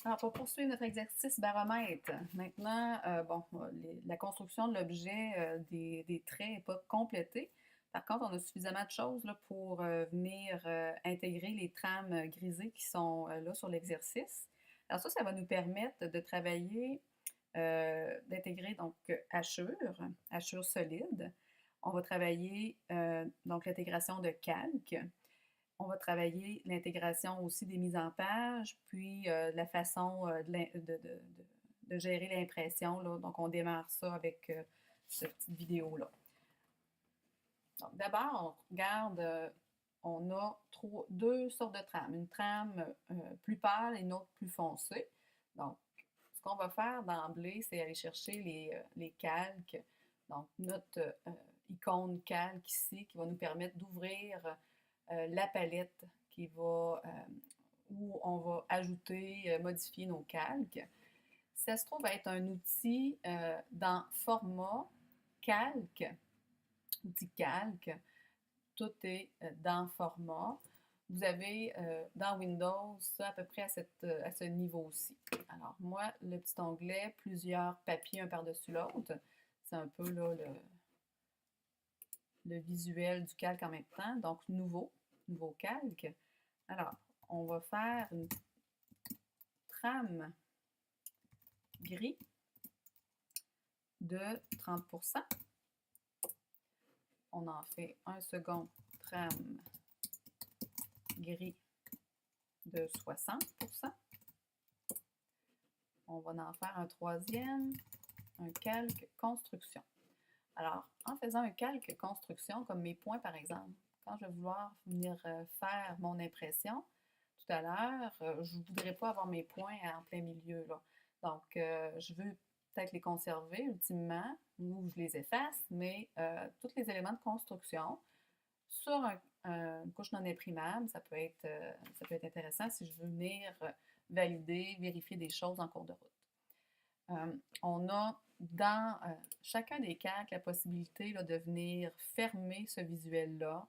Alors, pour poursuivre notre exercice baromètre, maintenant, la construction de l'objet des traits n'est pas complétée. Par contre, on a suffisamment de choses là, pour venir intégrer les trames grisées qui sont là sur l'exercice. Alors ça va nous permettre de travailler, d'intégrer donc hachure solide. On va travailler donc l'intégration de calque. On va travailler l'intégration aussi des mises en page, puis la façon de gérer l'impression. Donc, on démarre ça avec cette petite vidéo-là. Donc, d'abord, on regarde, on a deux sortes de trames. Une trame plus pâle et une autre plus foncée. Donc, ce qu'on va faire d'emblée, c'est aller chercher les calques. Donc, notre icône calque ici qui va nous permettre d'ouvrir la palette où on va ajouter, modifier nos calques. Ça se trouve être un outil dans format calque, outil calque. Tout est dans format. Vous avez dans Windows ça à peu près à ce niveau-ci. Alors moi, le petit onglet, plusieurs papiers un par-dessus l'autre, c'est un peu là le visuel du calque en même temps. Donc nouveau calque. Alors, on va faire une trame gris de 30%. On en fait un second trame gris de 60%. On va en faire un troisième, un calque construction. Alors, en faisant un calque construction, comme mes points par exemple, quand je vais vouloir venir faire mon impression, tout à l'heure, je ne voudrais pas avoir mes points en plein milieu, là. Donc, je veux peut-être les conserver ultimement ou je les efface, mais tous les éléments de construction sur une couche non imprimable, ça peut être intéressant si je veux venir valider, vérifier des choses en cours de route. On a dans chacun des calques la possibilité là, de venir fermer ce visuel-là.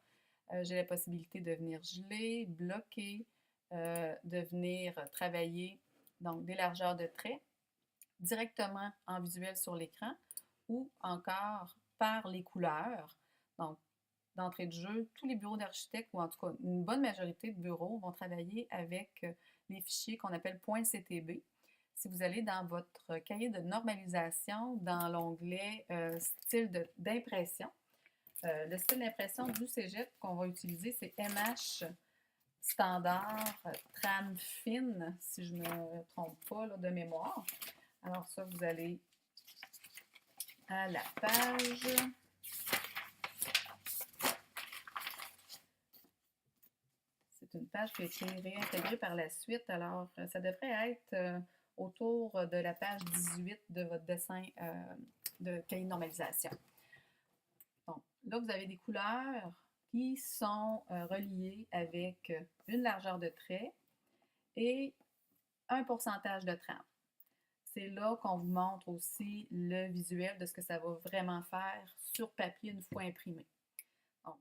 J'ai la possibilité de venir geler, bloquer, de venir travailler donc des largeurs de traits directement en visuel sur l'écran ou encore par les couleurs. Donc, d'entrée de jeu, tous les bureaux d'architectes, ou en tout cas une bonne majorité de bureaux, vont travailler avec les fichiers qu'on appelle .ctb. Si vous allez dans votre cahier de normalisation, dans l'onglet style d'impression, le style d'impression du cégep qu'on va utiliser, c'est MH standard, trame fine, si je ne me trompe pas là, de mémoire. Alors ça, vous allez à la page. C'est une page qui a été réintégrée par la suite. Alors, ça devrait être autour de la page 18 de votre dessin de cahier de normalisation. Donc, là, vous avez des couleurs qui sont reliées avec une largeur de trait et un pourcentage de trame. C'est là qu'on vous montre aussi le visuel de ce que ça va vraiment faire sur papier une fois imprimé. Donc,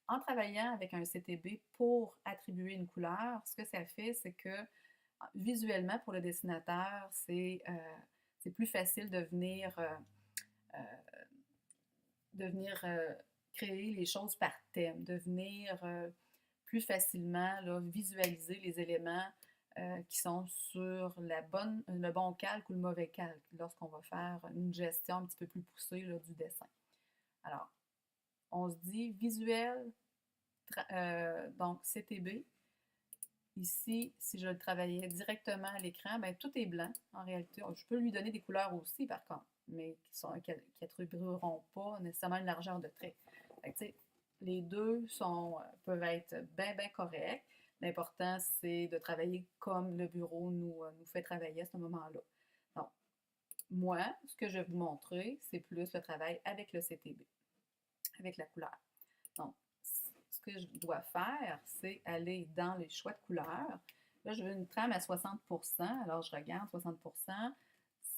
en travaillant avec un CTB pour attribuer une couleur, ce que ça fait, c'est que visuellement, pour le dessinateur, c'est plus facile de venir créer les choses par thème, de venir plus facilement là, visualiser les éléments qui sont sur le bon calque ou le mauvais calque lorsqu'on va faire une gestion un petit peu plus poussée là, du dessin. Alors, on se dit visuel, donc CTB. Ici, si je le travaillais directement à l'écran, bien, tout est blanc en réalité. Je peux lui donner des couleurs aussi par contre, mais qui n'attribueront pas nécessairement une largeur de trait. Fait que, les deux peuvent être bien, bien corrects. L'important, c'est de travailler comme le bureau nous fait travailler à ce moment-là. Donc, moi, ce que je vais vous montrer, c'est plus le travail avec le CTB, avec la couleur. Donc, ce que je dois faire, c'est aller dans les choix de couleurs. Là, je veux une trame à 60%. Alors, je regarde 60%,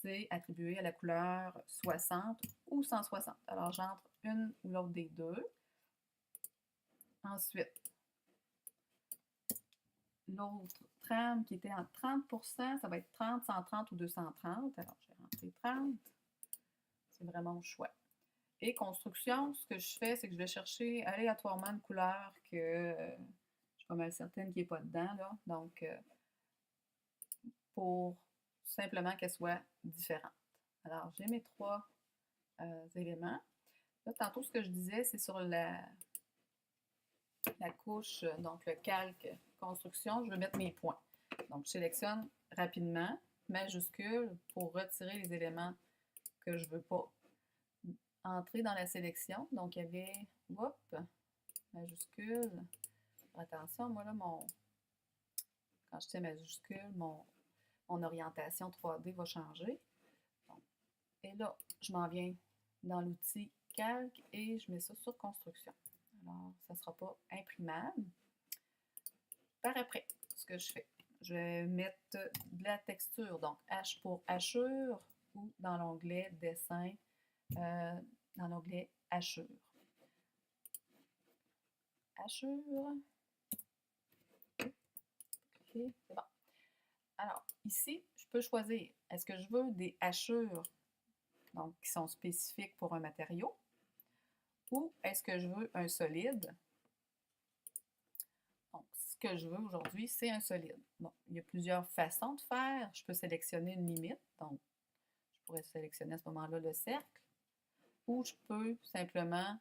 c'est attribué à la couleur 60 ou 160. Alors, j'entre une ou l'autre des deux. Ensuite, l'autre trame qui était en 30%, ça va être 30, 130 ou 230. Alors, je vais rentrer 30. C'est vraiment au choix. Et construction, ce que je fais, c'est que je vais chercher aléatoirement une couleur que je suis pas mal certaine qu'il n'est pas dedans, là. Donc, pour simplement qu'elle soit différente. Alors, j'ai mes trois éléments. Là, tantôt, ce que je disais, c'est sur la couche, donc le calque construction, je vais mettre mes points. Donc, je sélectionne rapidement, majuscule, pour retirer les éléments que je ne veux pas entrer dans la sélection. Donc, il y avait, hop, majuscule. Attention, moi là, quand je dis majuscule, mon orientation 3D va changer. Donc, et là, je m'en viens dans l'outil calque et je mets ça sur construction. Alors, ça ne sera pas imprimable. Par après, ce que je fais, je vais mettre de la texture, donc H pour hachure ou dans l'onglet dessin, dans l'onglet hachure. Hachure. OK, c'est bon. Alors, ici, je peux choisir, est-ce que je veux des hachures donc, qui sont spécifiques pour un matériau ou est-ce que je veux un solide? Donc, ce que je veux aujourd'hui, c'est un solide. Bon, il y a plusieurs façons de faire. Je peux sélectionner une limite. Donc, je pourrais sélectionner à ce moment-là le cercle. Ou je peux simplement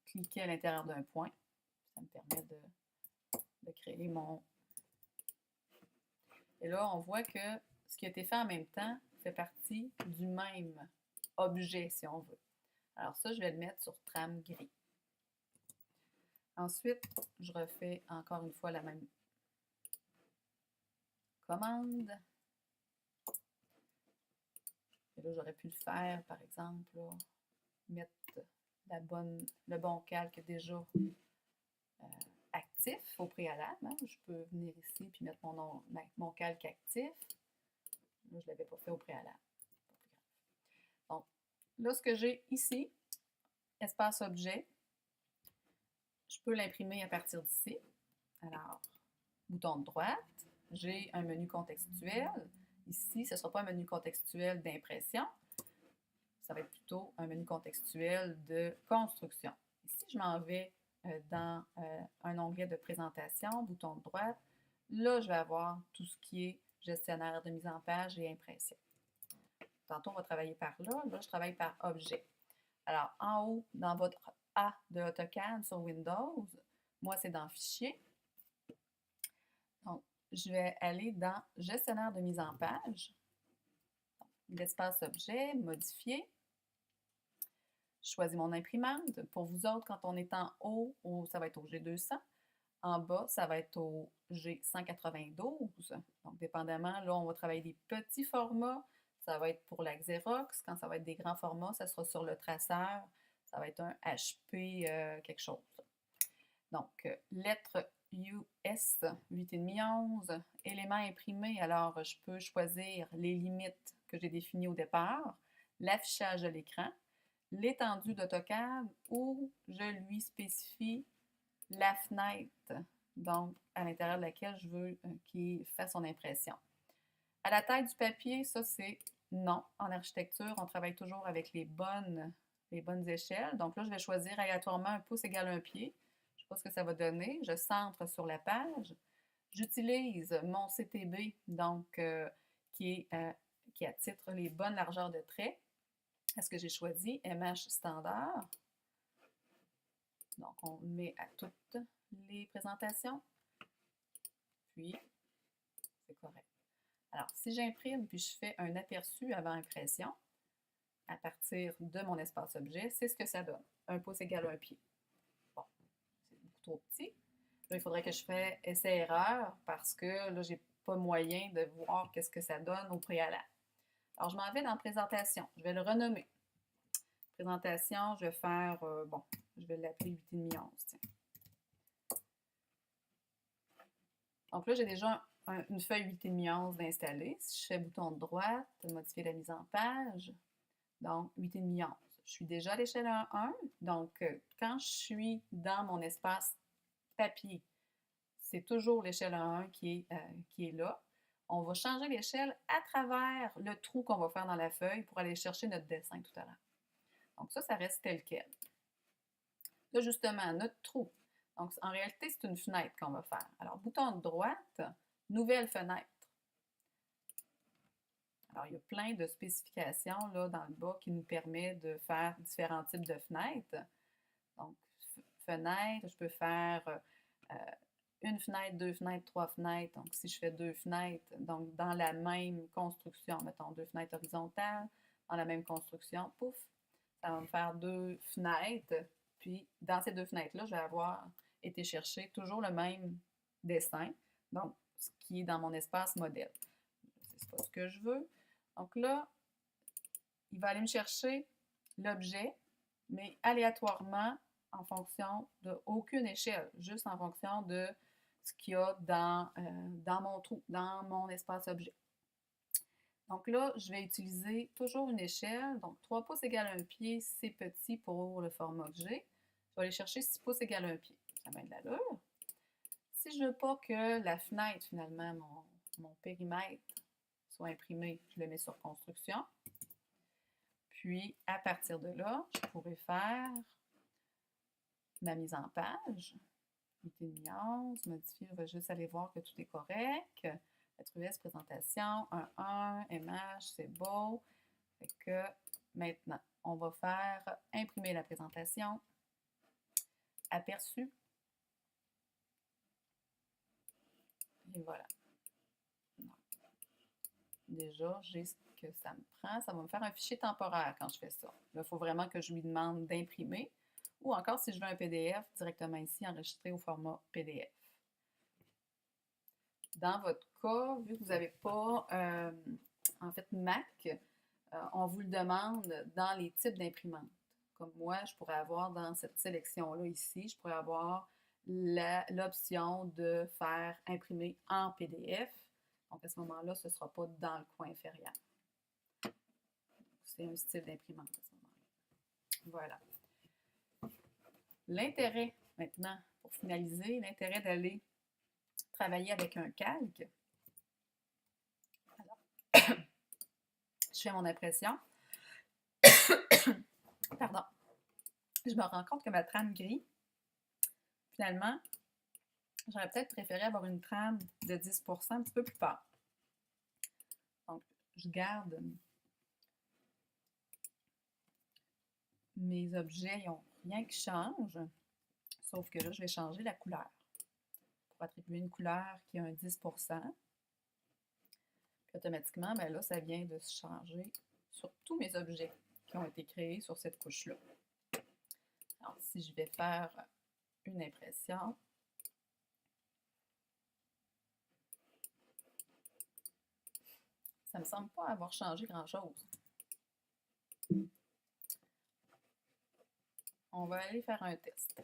cliquer à l'intérieur d'un point. Ça me permet de créer mon... Et là, on voit que ce qui a été fait en même temps fait partie du même objet, si on veut. Alors ça, je vais le mettre sur trame gris. Ensuite, je refais encore une fois la même commande. Et là, j'aurais pu le faire, par exemple, là, mettre le bon calque déjà actif au préalable. Hein. Je peux venir ici et mettre mon calque actif. Là, je ne l'avais pas fait au préalable. Donc, là, ce que j'ai ici, espace objet, je peux l'imprimer à partir d'ici. Alors, bouton de droite, j'ai un menu contextuel. Ici, ce ne sera pas un menu contextuel d'impression, ça va être plutôt un menu contextuel de construction. Ici, je m'en vais dans un onglet de présentation, bouton de droite. Là, je vais avoir tout ce qui est gestionnaire de mise en page et impression. Tantôt, on va travailler par là. Là, je travaille par objet. Alors, en haut, dans votre A de AutoCAD sur Windows, moi, c'est dans Fichier. Donc, je vais aller dans Gestionnaire de mise en page, l'espace objet, modifier. Je choisis mon imprimante. Pour vous autres, quand on est en haut, ça va être au G200. En bas, ça va être au G192. Donc, dépendamment, là, on va travailler des petits formats. Ça va être pour la Xerox. Quand ça va être des grands formats, ça sera sur le traceur. Ça va être un HP quelque chose. Donc, lettre US 8,5 11, éléments imprimés. Alors, je peux choisir les limites que j'ai définies au départ, l'affichage de l'écran, l'étendue d'AutoCAD ou je lui spécifie la fenêtre, donc à l'intérieur de laquelle je veux qu'il fasse son impression. À la taille du papier, ça c'est non. En architecture, on travaille toujours avec les bonnes échelles. Donc là, je vais choisir aléatoirement 1 pouce égale 1 pied. Je ne sais pas ce que ça va donner. Je centre sur la page. J'utilise mon CTB, donc qui attire les bonnes largeurs de traits. Est-ce que j'ai choisi MH standard? Donc, on met à toutes les présentations. Puis, c'est correct. Alors, si j'imprime puis je fais un aperçu avant impression, à partir de mon espace objet, c'est ce que ça donne. 1 pouce égale 1 pied. Bon, c'est beaucoup trop petit. Là, il faudrait que je fasse essai-erreur parce que là, je n'ai pas moyen de voir qu'est-ce que ça donne au préalable. Alors, je m'en vais dans présentation. Je vais le renommer. Présentation, je vais faire, je vais l'appeler 8,5 11. Tiens. Donc là, j'ai déjà une feuille 8,5 11 d'installer. Si je fais bouton de droite, modifier la mise en page, donc 8,5 11. Je suis déjà à l'échelle 1. Donc, quand je suis dans mon espace papier, c'est toujours l'échelle 1 qui est là. On va changer l'échelle à travers le trou qu'on va faire dans la feuille pour aller chercher notre dessin tout à l'heure. Donc ça reste tel quel. Là, justement, notre trou. Donc, en réalité, c'est une fenêtre qu'on va faire. Alors, bouton de droite, nouvelle fenêtre. Alors, il y a plein de spécifications là, dans le bas qui nous permettent de faire différents types de fenêtres. Donc, fenêtre, je peux faire une fenêtre, deux fenêtres, trois fenêtres. Donc, si je fais deux fenêtres, donc dans la même construction, mettons deux fenêtres horizontales, dans la même construction, pouf, ça va me faire deux fenêtres. Puis, dans ces deux fenêtres-là, je vais avoir été chercher toujours le même dessin, donc ce qui est dans mon espace modèle. C'est pas ce que je veux. Donc là, il va aller me chercher l'objet, mais aléatoirement en fonction de aucune échelle, juste en fonction de ce qu'il y a dans mon trou, dans mon espace objet. Donc là, je vais utiliser toujours une échelle. Donc 3 pouces égale 1 pied, c'est petit pour le format objet. Je vais aller chercher 6 pouces égale 1 pied. Ça met de l'allure. Si je ne veux pas que la fenêtre, finalement, mon périmètre, soit imprimé, je le mets sur construction. Puis, à partir de là, je pourrais faire ma mise en page. Unité de nuance, modifier, on va juste aller voir que tout est correct. Lettre US, présentation, 1.1, MH, c'est beau. Fait que maintenant, on va faire imprimer la présentation. Aperçu. Et voilà. Déjà, j'ai ce que ça me prend. Ça va me faire un fichier temporaire quand je fais ça. Là, il faut vraiment que je lui demande d'imprimer. Ou encore, si je veux un PDF, directement ici, enregistré au format PDF. Dans votre cas, vu que vous n'avez pas, en fait, Mac, on vous le demande dans les types d'imprimantes. Comme moi, je pourrais avoir dans cette sélection-là ici, je pourrais avoir l'option de faire imprimer en PDF. Donc, à ce moment-là, ce ne sera pas dans le coin inférieur. C'est un style d'imprimante à ce moment-là. Voilà. L'intérêt, maintenant, pour finaliser, l'intérêt d'aller travailler avec un calque. Alors, je fais mon impression. Pardon. Je me rends compte que ma trame gris, finalement, j'aurais peut-être préféré avoir une trame de 10%, un petit peu plus pâle. Donc, je garde mes objets, ils n'ont rien qui change, sauf que là, je vais changer la couleur pour attribuer une couleur qui a un 10%. Puis automatiquement, ben là, ça vient de se changer sur tous mes objets qui ont été créés sur cette couche-là. Alors, si je vais faire une impression, ça ne me semble pas avoir changé grand-chose. On va aller faire un test.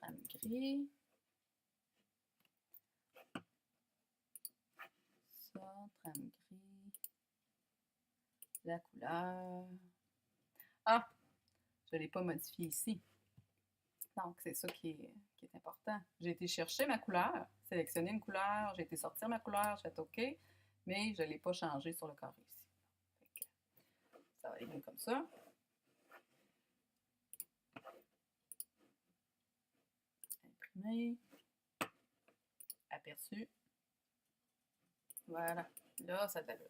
Trame gris. Ça, trame gris. La couleur. Ah! Je ne l'ai pas modifié ici. Donc, c'est ça qui est important. J'ai été chercher ma couleur, sélectionner une couleur, j'ai été sortir ma couleur, j'ai fait OK, mais je ne l'ai pas changé sur le carré ici. Ça va aller mieux comme ça. Imprimer. Aperçu. Voilà. Là, ça a de l'allure.